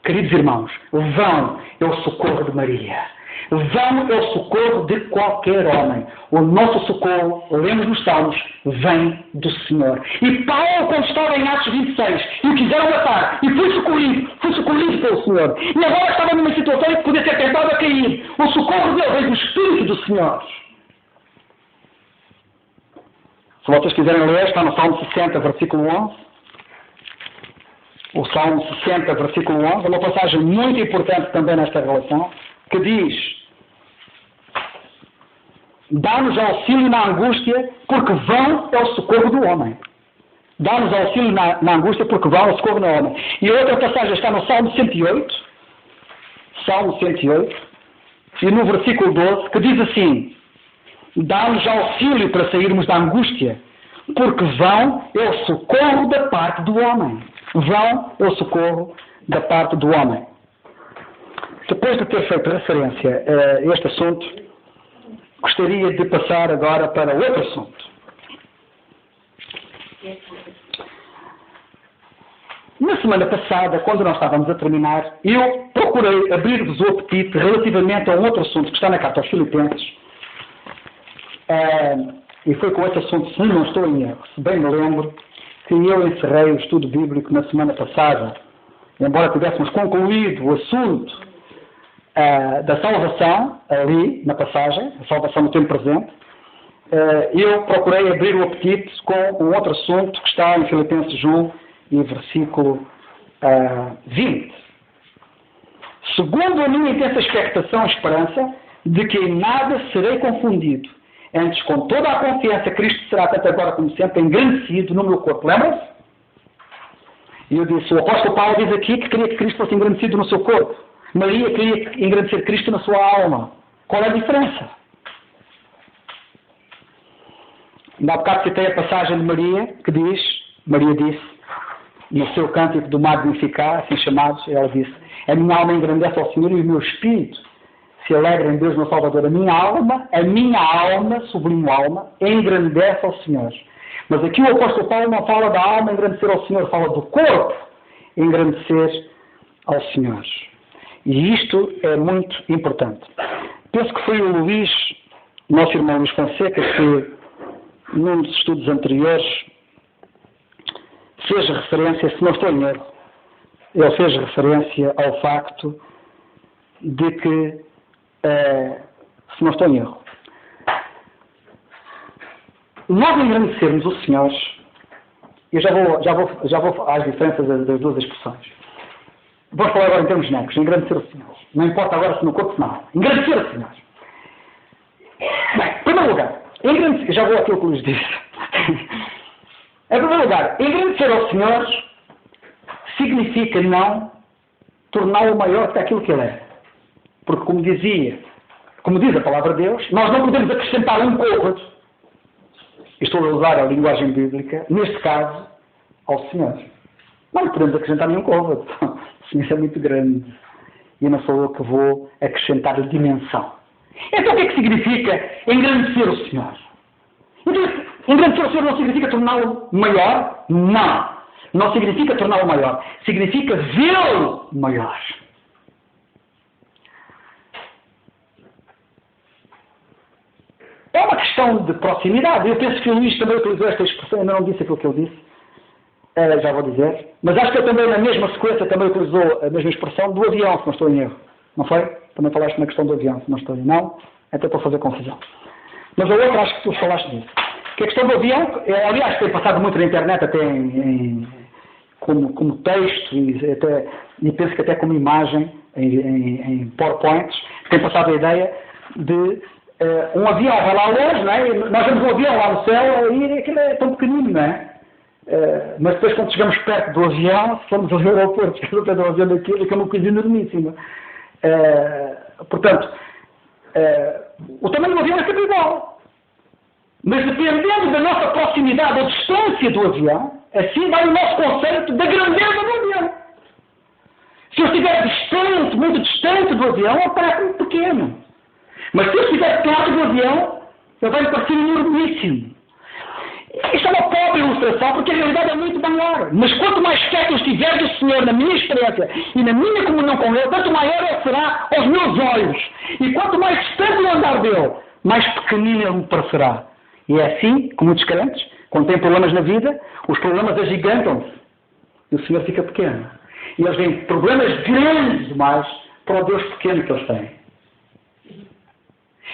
Queridos irmãos, vão é o socorro de Maria. Vão é o socorro de qualquer homem. O nosso socorro, lemos nos Salmos, vem do Senhor. E Paulo, quando estava em Atos 26, e o quiseram matar, e foi socorrido pelo Senhor. E agora estava numa situação em que podia ter tentado a cair. O socorro dele vem do Espírito do Senhor. Se vocês quiserem ler, está no Salmo 60, versículo 11. O Salmo 60, versículo 11, é uma passagem muito importante também nesta relação, que diz: dá-nos auxílio na angústia, porque vão é o socorro do homem. Dá-nos auxílio na angústia, porque vão é o socorro do homem. E a outra passagem está no Salmo 108, e no versículo 12, que diz assim: dá-nos auxílio para sairmos da angústia, porque vão é o socorro da parte do homem. Vão é o socorro da parte do homem. Depois de ter feito referência a este assunto, gostaria de passar agora para outro assunto. Na semana passada, quando nós estávamos a terminar, eu procurei abrir-vos o apetite relativamente a um outro assunto que está na Carta aos Filipenses. E foi com esse assunto, se não estou em erro, se bem me lembro, que eu encerrei o estudo bíblico na semana passada, embora tivéssemos concluído o assunto da salvação, ali na passagem, a salvação no tempo presente, eu procurei abrir o apetite com um outro assunto que está em Filipenses 1 e versículo 20. Segundo a minha intensa expectação e esperança de que em nada serei confundido, antes com toda a confiança Cristo será tanto agora como sempre engrandecido no meu corpo. Lembram-se? E eu disse, o apóstolo Paulo diz aqui que queria que Cristo fosse engrandecido no seu corpo. Maria queria engrandecer Cristo na sua alma. Qual é a diferença? Há bocado citei a passagem de Maria, que diz, Maria disse, no seu cântico do Magnificar, assim chamado, ela disse: a minha alma engrandece ao Senhor e o meu espírito se alegra em Deus meu Salvador. A minha alma, sublinho alma, engrandece ao Senhor. Mas aqui o apóstolo Paulo não fala da alma engrandecer ao Senhor, fala do corpo engrandecer ao Senhor. E isto é muito importante. Penso que foi o Luís, nosso irmão Luís Fonseca, que num dos estudos anteriores fez referência, se não estou em erro, ele fez referência ao facto de que, se não estou em erro, nós engrandecermos o Senhor, eu já vou às diferenças das duas expressões. Vou falar agora em termos genéricos, engrandecer o Senhor. Não importa agora se no corpo, não. Engrandecer o Senhor. Bem, em primeiro lugar, engrandecer, já vou àquilo que lhes disse. Em primeiro lugar, engrandecer ao Senhor significa não torná-lo maior que aquilo que Ele é. Porque como diz a palavra de Deus, nós não podemos acrescentar um côvado. Estou a usar a linguagem bíblica, neste caso, ao Senhor. Não podemos acrescentar nenhum côvado. O Senhor é muito grande. E não sou eu que vou acrescentar-lhe dimensão. Então o que é que significa engrandecer o Senhor? Então, engrandecer o Senhor não significa torná-lo maior? Não. Não significa torná-lo maior. Significa vê-lo maior. É uma questão de proximidade. Eu penso que o Luís também utilizou esta expressão, ainda não disse aquilo que ele disse. Já vou dizer. Mas acho que ele também, na mesma sequência, também utilizou a mesma expressão do avião, se não estou em erro. Não foi? Também falaste na questão do avião, se não estou em erro. Não? Até para fazer confusão. Mas a outra, acho que tu falaste disso. Que a questão do avião, aliás, tem passado muito na internet, até como texto e penso que até como imagem em PowerPoints, tem passado a ideia de um avião vai lá longe, não é? Nós vemos um avião lá no céu e aquilo é tão pequenino, não é? Mas depois quando chegamos perto do avião, se formos ao aeroporto, chegamos perto do avião daquilo, é uma coisa enormíssima. Portanto, o tamanho do avião é sempre igual. Mas dependendo da nossa proximidade ou distância do avião, assim vai o nosso conceito da grandeza do avião. Se eu estiver distante, muito distante do avião, ele parece-me pequeno. Mas se eu estiver perto do avião, ele vai me parecer enormíssimo. Isto é uma pobre ilustração, porque a realidade é muito maior. Mas quanto mais perto eu estiver do Senhor, na minha experiência e na minha comunhão com Ele, tanto maior Ele será aos meus olhos. E quanto mais distante eu andar dele, mais pequenino Ele me parecerá. E é assim, com muitos crentes, quando têm problemas na vida, os problemas agigantam-se. E o Senhor fica pequeno. E eles veem problemas grandes demais para o Deus pequeno que eles têm.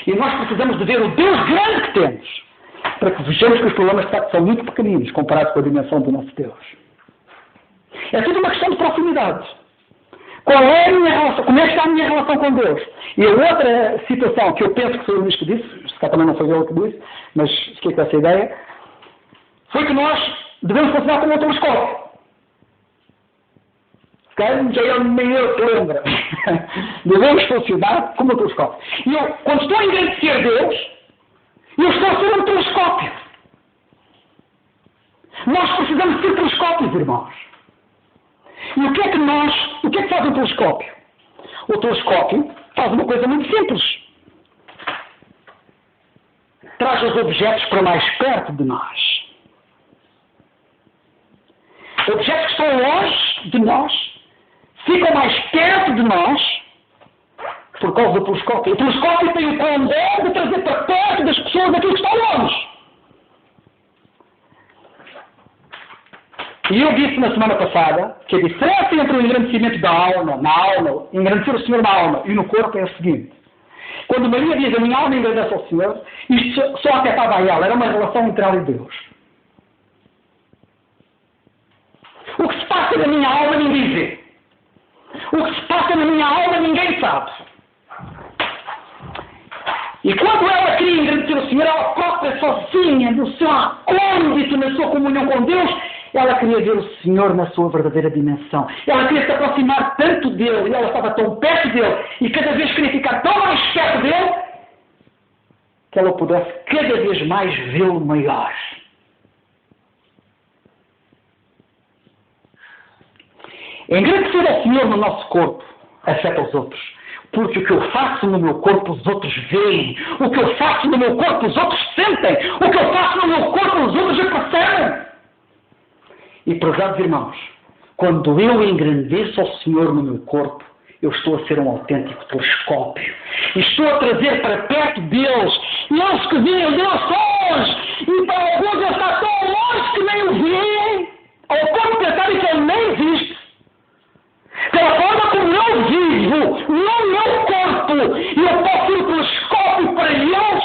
E nós precisamos de ver o Deus grande que temos, para que vejamos que os problemas de facto são muito pequeninos comparados com a dimensão do nosso Deus. É tudo uma questão de proximidade. Qual é a minha relação? Como é que está a minha relação com Deus? E a outra situação que eu penso que foi o Luís que disse, se calhar também não foi ele que disse, mas fiquei com essa ideia, foi que nós devemos funcionar como um telescópio. Nem eu te lembro. Devemos funcionar como um telescópio. E eu, quando estou a engrandecer Deus, eu estou a ser um telescópio. Nós precisamos ser telescópios, irmãos. E o que é que faz um telescópio? O telescópio faz uma coisa muito simples. Traz os objetos para mais perto de nós. Objetos que estão longe de nós ficam mais perto de nós por causa do telescópio. O telescópio tem o condão de trazer para perto das pessoas aquilo que está longe. E eu disse na semana passada que a diferença entre o engrandecimento da alma, engrandecer o Senhor na alma e no corpo é a seguinte. Quando Maria diz a minha alma engrandece ao Senhor, isto só afetava a ela, era uma relação entre ela e Deus. O que se passa na minha alma ninguém vê. O que se passa na minha alma ninguém sabe. E quando ela queria engrandecer o Senhor, ela própria sozinha, no seu acôndito, na sua comunhão com Deus, ela queria ver o Senhor na sua verdadeira dimensão. Ela queria se aproximar tanto dele, e ela estava tão perto dele, e cada vez queria ficar tão mais perto dele, que ela pudesse cada vez mais vê-lo maior. Engrandecer ao Senhor no nosso corpo afeta os outros. Porque o que eu faço no meu corpo os outros veem. O que eu faço no meu corpo os outros sentem. O que eu faço no meu corpo os outros percebem. E, prezados irmãos, quando eu engrandeço ao Senhor no meu corpo, eu estou a ser um autêntico telescópio. E estou a trazer para perto deles. E eles que veem Deus longe. E para alguns ele está tão longe que nem o veem. Ao ponto de pensarem que ele nem existe. Pela forma como eu vivo no meu corpo, eu posso ser o telescópio para eles,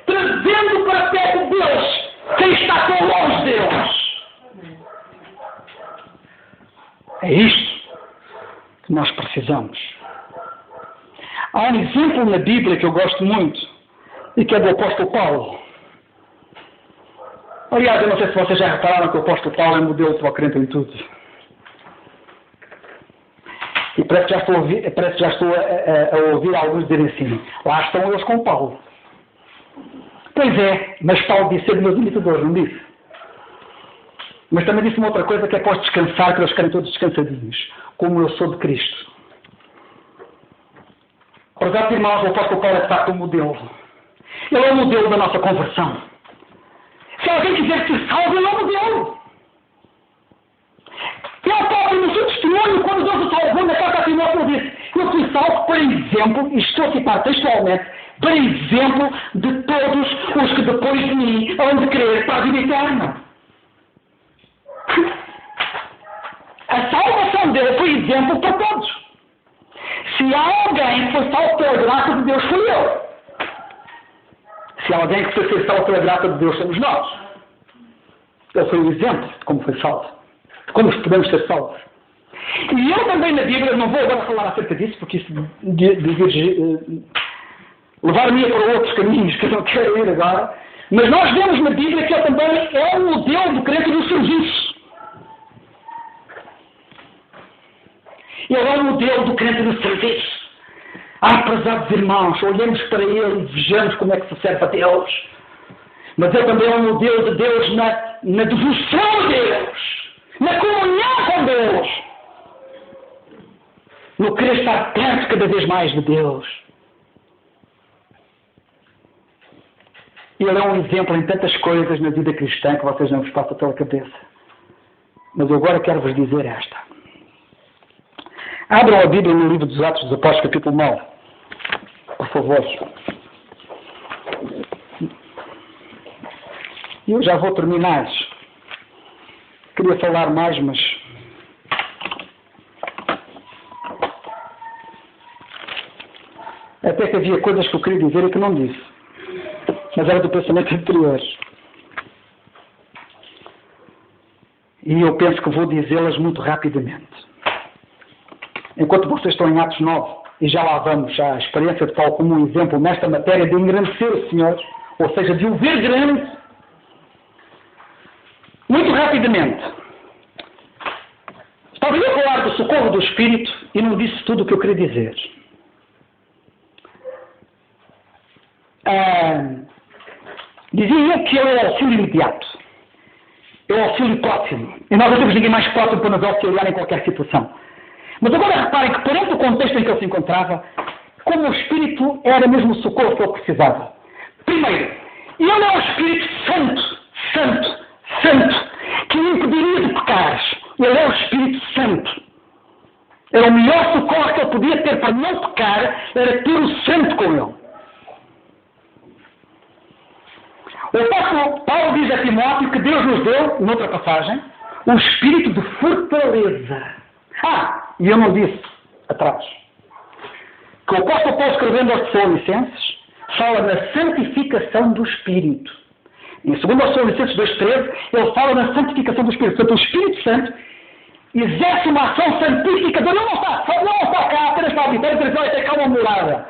trazendo para perto deles quem está tão longe deles. É isto que nós precisamos. Há um exemplo na Bíblia que eu gosto muito, e que é do apóstolo Paulo. Aliás, eu não sei se vocês já repararam que o apóstolo Paulo é modelo para o crente em tudo. E parece que já estou a ouvir alguns dizerem assim, lá estão eles com Paulo. Pois é, mas Paulo disse ser meus imitadores, não disse? Mas também disse uma outra coisa que é para descansar, que eles querem todos descansadinhos, como eu sou de Cristo. Portanto, irmãos, o apóstolo Paulo é de facto um modelo. Ele é o modelo da nossa conversão. Se alguém quiser ser salvo, ele é o modelo. Ele próprio, no seu testemunho, quando Deus o salvou na carta a Timóteo, ele disse, eu fui salvo, por exemplo, e estou a citar textualmente, por exemplo de todos os que depois de mim hão de crer para a vida eterna. A salvação dele foi exemplo para todos. Se há alguém que foi salvo pela graça de Deus, foi eu. Se há alguém que foi ser salvo pela graça de Deus, somos nós. Ele foi o exemplo de como foi salvo. de como podemos ser salvos. E eu também na Bíblia, não vou agora falar acerca disso, porque isso levar-me para outros caminhos que eu não quero ir agora, mas nós vemos na Bíblia que ele também é o modelo do crente do serviço. Ele é o modelo do crente do serviço. Prezados irmãos, olhemos para ele e vejamos como é que se serve a Deus. Mas ele também é o modelo de Deus na devoção a Deus, na comunhão com Deus, no querer estar perto cada vez mais de Deus. Ele é um exemplo em tantas coisas na vida cristã que vocês não vos passam pela cabeça. Mas eu agora quero vos dizer esta. Abram a Bíblia no livro dos Atos dos Apóstolos, capítulo 9. Por favor. Eu já vou terminar. Queria falar mais, mas... até que havia coisas que eu queria dizer e que não disse. Mas era do pensamento anterior. E eu penso que vou dizê-las muito rapidamente. Enquanto vocês estão em Atos 9, e já lá vamos à experiência de Paulo como um exemplo nesta matéria de engrandecer o Senhor, ou seja, de o ver grande, muito rapidamente. Estava eu a falar do socorro do Espírito e não disse tudo o que eu queria dizer. Dizia eu que ele é o auxílio imediato. É o auxílio próximo. E nós não temos ninguém mais próximo para nos auxiliar em qualquer situação. Mas agora reparem que, perante o contexto em que ele se encontrava, como o Espírito era mesmo o socorro que ele precisava. Primeiro, ele é o Espírito Santo, que o impediria de pecar. Ele é o Espírito Santo. Era o melhor socorro que ele podia ter para não pecar, era ter o Santo com ele. O apóstolo Paulo diz a Timóteo que Deus nos deu, noutra passagem, um espírito de fortaleza. E eu não disse atrás que o apóstolo Paulo, escrevendo aos Tessalonicenses, fala na santificação do Espírito. Em 2 Tessalonicenses 2,13, ele fala na santificação do Espírito. Portanto, o Espírito Santo exerce uma ação santificadora. Ele não está cá apenas para habitar e ter cá uma morada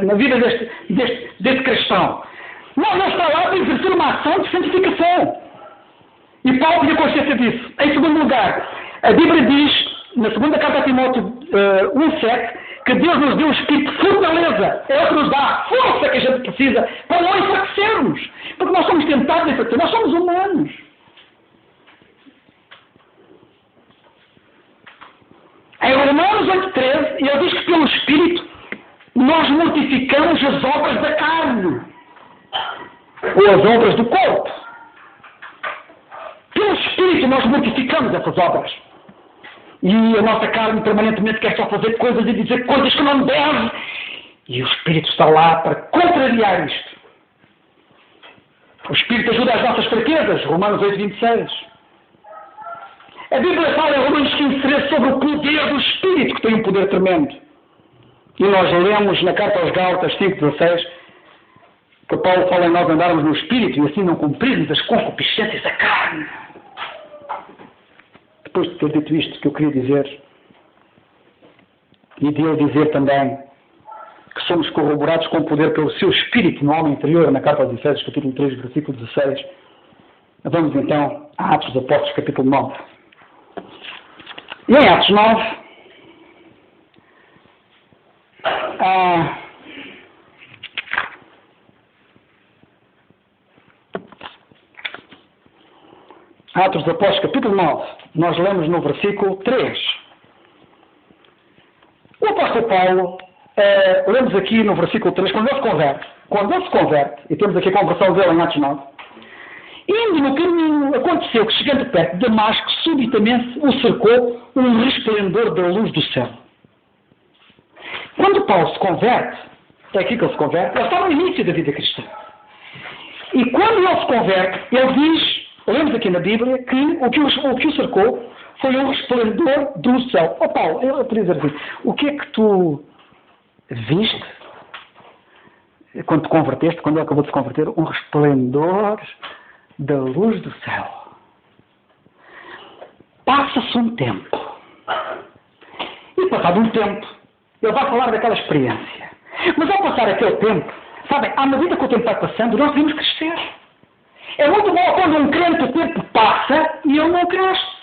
na vida deste cristão. Não, ele está lá para exercer uma ação de santificação. E Paulo tinha consciência disso. Em segundo lugar, a Bíblia diz, na segunda carta a Timóteo 1,7, que Deus nos deu um espírito de fortaleza. É o que nos dá a força que a gente precisa para não enfraquecermos. Porque nós somos tentados a enfraquecer. Nós somos humanos. Em Romanos 8,13, ele diz que pelo Espírito nós mortificamos as obras da carne. Ou as obras do corpo. Pelo Espírito nós mortificamos essas obras. E a nossa carne permanentemente quer só fazer coisas e dizer coisas que não deve. E o Espírito está lá para contrariar isto. O Espírito ajuda as nossas fraquezas. Romanos 8,26. A Bíblia fala em Romanos 15,13 sobre o poder do Espírito, que tem um poder tremendo. E nós lemos na carta aos Gálatas 5,16 que Paulo fala em nós andarmos no Espírito e assim não cumprirmos as concupiscências da carne. Depois de ter dito isto que eu queria dizer, e de eu dizer também que somos corroborados com o poder pelo seu Espírito no homem interior, na carta aos Efésios, capítulo 3, versículo 16, vamos então a Atos dos Apóstolos, capítulo 9. E em Atos 9, Atos dos Apóstolos, capítulo 9, nós lemos no versículo 3. O apóstolo Paulo, lemos aqui no versículo 3, quando ele se converte, e temos aqui a conversão dele em Atos 9, indo no caminho, aconteceu que, chegando perto de Damasco, subitamente o cercou um resplendor da luz do céu. Quando Paulo se converte, é aqui que ele se converte, ele está no início da vida cristã. E quando ele se converte, ele diz, lemos aqui na Bíblia, que o que o cercou foi um resplendor do céu. Paulo, eu podia dizer assim, o que é que tu viste quando te converteste, quando ele acabou de se converter? Um resplendor da luz do céu. passa-se um tempo. E passado um tempo, ele vai falar daquela experiência. Mas ao passar aquele tempo, sabem, à medida que o tempo vai passando, nós devemos crescer. É muito mal quando um crente o tempo passa e ele não cresce.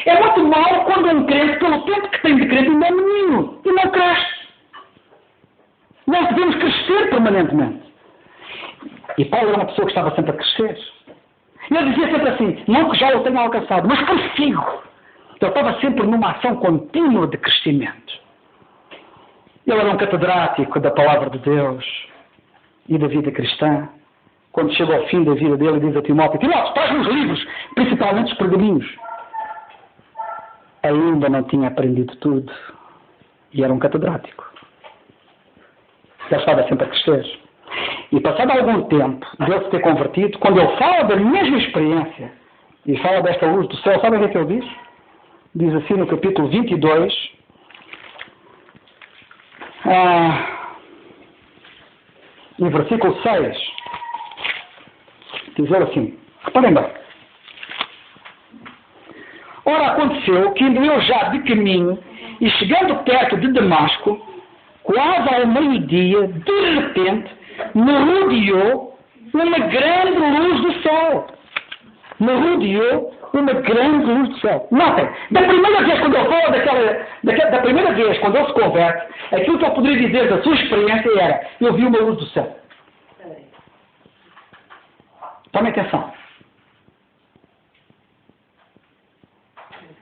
É muito mal quando um crente, pelo tempo que tem de crente, ainda é menino e não cresce. Nós devemos crescer permanentemente. E Paulo era uma pessoa que estava sempre a crescer. Ele dizia sempre assim, não que já o tenha alcançado, mas prossigo. Ele estava sempre numa ação contínua de crescimento. Ele era um catedrático da palavra de Deus e da vida cristã. Quando chega ao fim da vida dele, diz a Timóteo, Timóteo, traz-me os livros, principalmente os pergaminhos. Ainda não tinha aprendido tudo. E era um catedrático. Ele estava sempre a crescer. E passado algum tempo dele se ter convertido, quando ele fala da mesma experiência e fala desta luz do céu, sabem o que ele diz? Diz assim no capítulo 22, no versículo 6, diz ele assim, reparem bem. Ora, aconteceu que indo eu já de caminho e chegando perto de Damasco, quase ao meio-dia, de repente, me rodeou uma grande luz do céu. Me rodeou uma grande luz do céu. Notem, da primeira vez quando eu falo da primeira vez quando ele se converte, aquilo que eu poderia dizer da sua experiência era, eu vi uma luz do céu. Tomem atenção.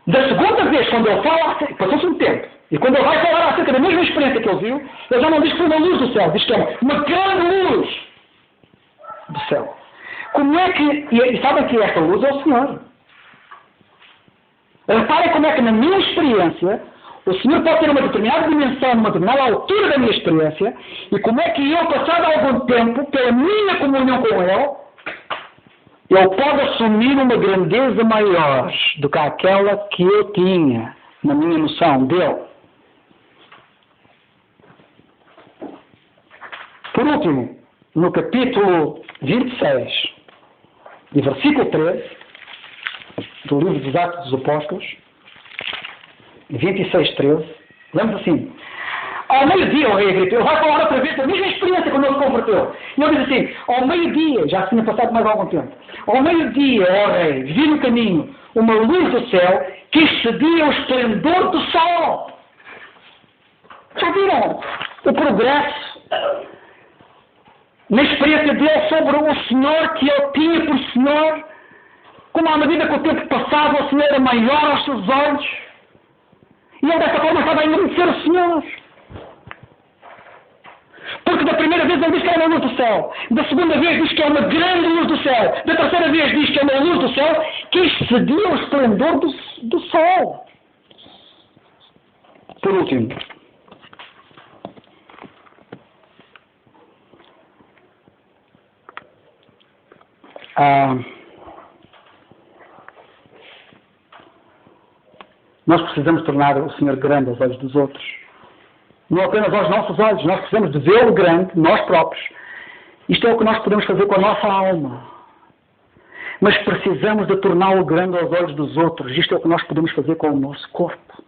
Da segunda vez, quando ele fala, passou-se um tempo, e quando ele vai falar acerca da mesma experiência que ele viu, ele já não diz que foi uma luz do céu, diz que é uma grande luz do céu. Como é que, e sabem que esta luz é o Senhor. Reparem como é que na minha experiência, o Senhor pode ter uma determinada dimensão, uma determinada altura da minha experiência, e como é que eu, passado algum tempo, pela minha comunhão com Ele pode assumir uma grandeza maior do que aquela que eu tinha na minha noção dele. Por último, no capítulo 26, e versículo 13, do livro dos Atos dos Apóstolos, 26, 13, lemos assim, ao meio-dia, o rei Agripa, ele vai falar outra vez da mesma experiência quando ele se converteu. E ele diz assim, ao meio-dia, já se tinha passado mais algum tempo, ao meio-dia, ó rei, vi no caminho uma luz do céu que excedia o esplendor do sol. Já viram o progresso na experiência dele sobre o Senhor que ele tinha por Senhor? Como à medida que o tempo passava, o Senhor era maior aos seus olhos. E ele dessa forma estava a engrandecer o Senhor. Porque da primeira vez ele diz que é uma luz do céu. Da segunda vez diz que é uma grande luz do céu. Da terceira vez diz que é uma luz do céu que excedia o esplendor do sol. Por último, nós precisamos tornar o Senhor grande aos olhos dos outros. Não apenas aos nossos olhos, nós precisamos de vê-lo grande, nós próprios. Isto é o que nós podemos fazer com a nossa alma. Mas precisamos de torná-lo grande aos olhos dos outros. Isto é o que nós podemos fazer com o nosso corpo.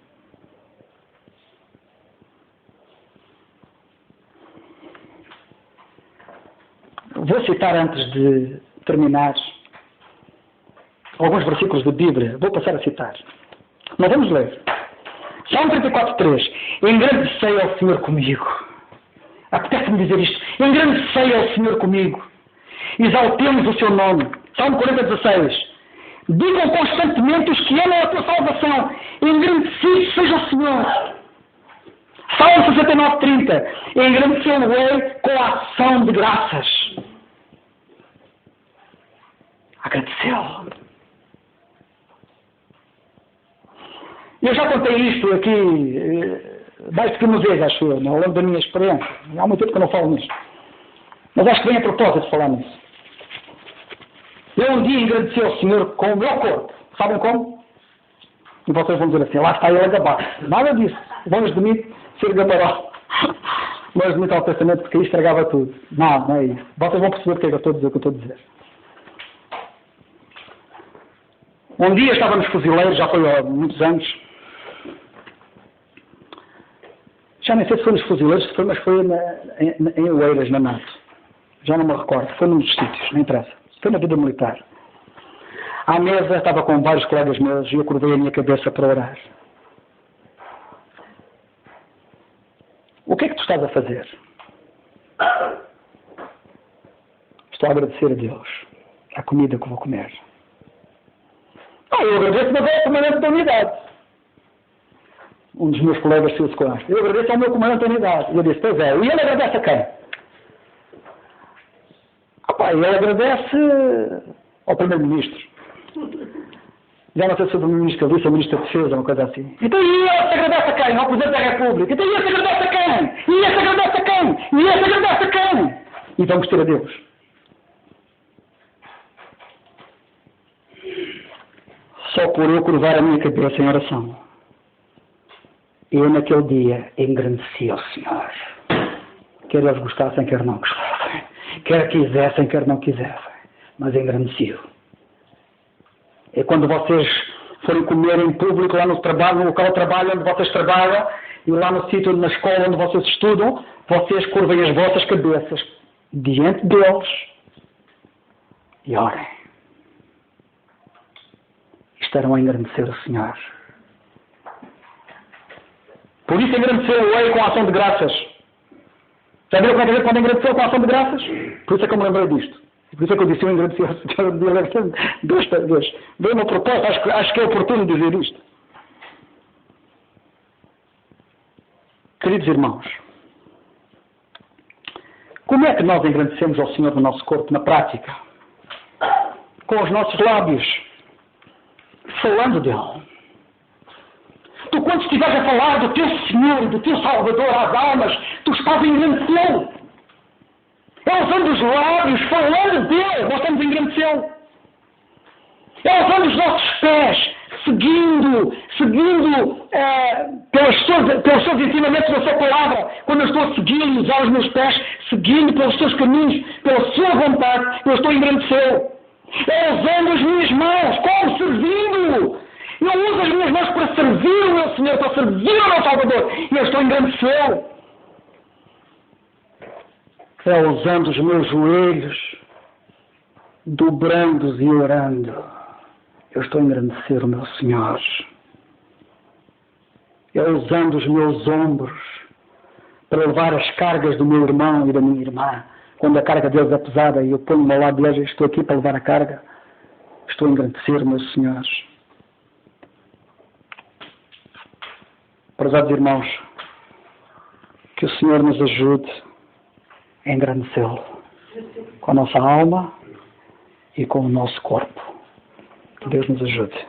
Vou citar antes de terminar alguns versículos da Bíblia. Vou passar a citar. Mas vamos ler. Salmo 34:3. Engrandecei ao Senhor comigo. Apetece-me dizer isto. Engrandecei ao Senhor comigo. Exaltemos o seu nome. Salmo 40:16. Digam constantemente os que amam a tua salvação. Engrandecido seja o Senhor. Salmo 69:30. Engrandeceu-o-ei com a ação de graças. Agradecê-lo. Eu já contei isto aqui mais do que uma vez, acho eu, ao longo da minha experiência. Há muito tempo que eu não falo nisto. Mas acho que vem a propósito de falar nisso. Eu um dia agradeci ao Senhor com o meu corpo. Sabem como? E vocês vão dizer assim, lá está ele a gabar. Nada disso. Longe de mim ser gabarão. Longe de mim está o pensamento de que isto estragava tudo. Não é isso. Vocês vão perceber o que é que eu estou a dizer, o que eu estou a dizer. Um dia estava nos Fuzileiros, já foi há muitos anos. Já nem sei se foi nos Fuzileiros, mas foi em Oeiras, na NATO. Já não me recordo, foi num dos sítios, não interessa. Foi na vida militar. À mesa, estava com vários colegas meus e eu curvei a minha cabeça para orar. O que é que tu estás a fazer? Estou a agradecer a Deus a comida que vou comer. Eu agradeço, mas é o comandante da unidade. Um dos meus colegas saiu-se com esta. Eu agradeço ao meu comandante da unidade. E eu disse, pois é. E ele agradece a quem? Ele agradece ao Primeiro-Ministro. Já não sei se o Primeiro-Ministro disse, ou o Ministro da Defesa, uma coisa assim. Então e ele se agradece a quem? Ao Presidente da República. Então e ele se agradece a quem? E ele se agradece a quem? E ele se agradece a quem? E vamos ter a Deus. Só por eu curvar a minha cabeça em oração. Eu naquele dia engrandeci ao Senhor. Quer eles gostassem, quer não gostassem. Quer quisessem, quer não quisessem. Mas engrandeci-o. É quando vocês forem comer em público, lá no trabalho, no local de trabalho onde vocês trabalham, e lá no sítio, na escola onde vocês estudam, vocês curvem as vossas cabeças diante deles e orem. Estarão a engrandecer o Senhor. Por isso engrandecer o rei com a ação de graças. Já viram como é que a gente pode engrandecer com a ação de graças? Por isso é que eu me lembrei disto. Por isso é que eu disse, eu agradeci ao Senhor. Dei uma proposta, acho que é oportuno dizer isto. Queridos irmãos, como é que nós engrandecemos ao Senhor no nosso corpo, na prática? Com os nossos lábios, falando dele. Tu, quando estiveres a falar do teu Senhor, do teu Salvador às almas, tu estás a engrandecê-lo. É usando os lábios, falando dele, nós estamos a engrandecê-lo. É usando os nossos pés, seguindo pelos seus ensinamentos da sua palavra. Quando eu estou a segui-lo, usar os meus pés, seguindo pelos seus caminhos, pela sua vontade, eu estou a engrandecê-lo. É usando as minhas mãos, como servindo. Eu uso as minhas mãos para servir o meu Senhor, para servir o meu Salvador. E eu estou a engrandecer. É usando os meus joelhos, dobrando-os e orando. Eu estou a engrandecer o meu Senhor. É usando os meus ombros para levar as cargas do meu irmão e da minha irmã. Quando a carga deles é pesada e eu ponho-me ao lado deles e estou aqui para levar a carga, estou a engrandecer o meu Senhor. Prezados irmãos, que o Senhor nos ajude a engrandecê-lo com a nossa alma e com o nosso corpo. Que Deus nos ajude.